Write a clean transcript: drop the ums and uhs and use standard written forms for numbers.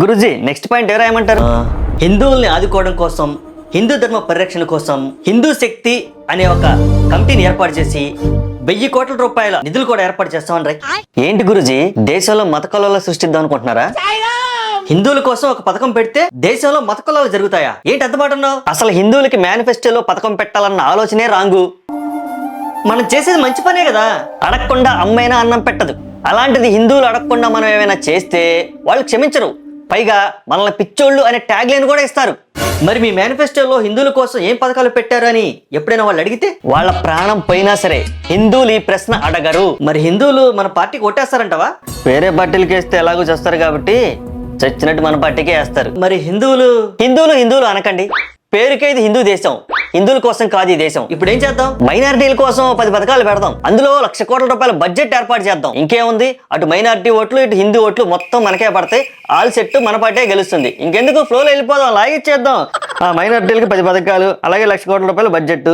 Guruji next point ఎవరు ఏమంటారు? హిందువుల్ని ఆదుకోవడం కోసం, హిందూ ధర్మ పరిరక్షణ కోసం హిందూ శక్తి అనే ఒక కమిటీని ఏర్పాటు చేసి 1000 కోట్ల రూపాయల నిధులు కూడా ఏర్పాటు చేస్తామని. ఏంటి గురుజీ, దేశంలో మత కలహాలు సృష్టిద్దాం అనుకుంటున్నారా? హిందువుల కోసం ఒక పథకం పెడితే దేశంలో మత కలహాలు జరుగుతాయా? ఏంటి అంత మాట అన్నావు? అసలు హిందువులకి మేనిఫెస్టోలో పథకం పెట్టాలన్న ఆలోచనే రాంగు. మనం చేసేది మంచి పనే కదా. అడగకుండా అమ్మైనా అన్నం పెట్టదు. అలాంటిది హిందువులు అడగకుండా మనం ఏమైనా చేస్తే వాళ్ళు క్షమించరు. పైగా మనల్ని పిచ్చోళ్ళు అనే ట్యాగ్ లైన్ కూడా ఇస్తారు. మరి మీ మేనిఫెస్టోలో హిందువుల కోసం ఏం పథకాలు పెట్టారు అని ఎప్పుడైనా వాళ్ళు అడిగితే వాళ్ళ ప్రాణం పోయినా సరే హిందువులు ఈ ప్రశ్న అడగరు. మరి హిందువులు మన పార్టీకి ఓటేస్తారంటవా? వేరే పార్టీలకి వేస్తే ఎలాగో చేస్తారు కాబట్టి చచ్చినట్టు మన పార్టీకే వేస్తారు. మరి హిందువులు అనకండి. పేరుకే ఇది హిందూ దేశం, హిందువుల కోసం కాదు ఈ దేశం. ఇప్పుడు ఏం చేద్దాం? మైనారిటీల కోసం 10 పథకాలు పెడదాం. అందులో 1,00,000 కోట్ల రూపాయల బడ్జెట్ ఏర్పాటు చేద్దాం. ఇంకేముంది, అటు మైనారిటీ ఓట్లు ఇటు హిందూ ఓట్లు మొత్తం మనకే పడతాయి. ఆల్ సెట్ మన పార్టీ గెలుస్తుంది. ఇంకెందుకు, ఫ్లోలో వెళ్ళిపోదాం, లాగిచ్చేద్దాం. మైనారిటీలకి 10 పథకాలు, అలాగే 1,00,000 కోట్ల రూపాయల బడ్జెట్.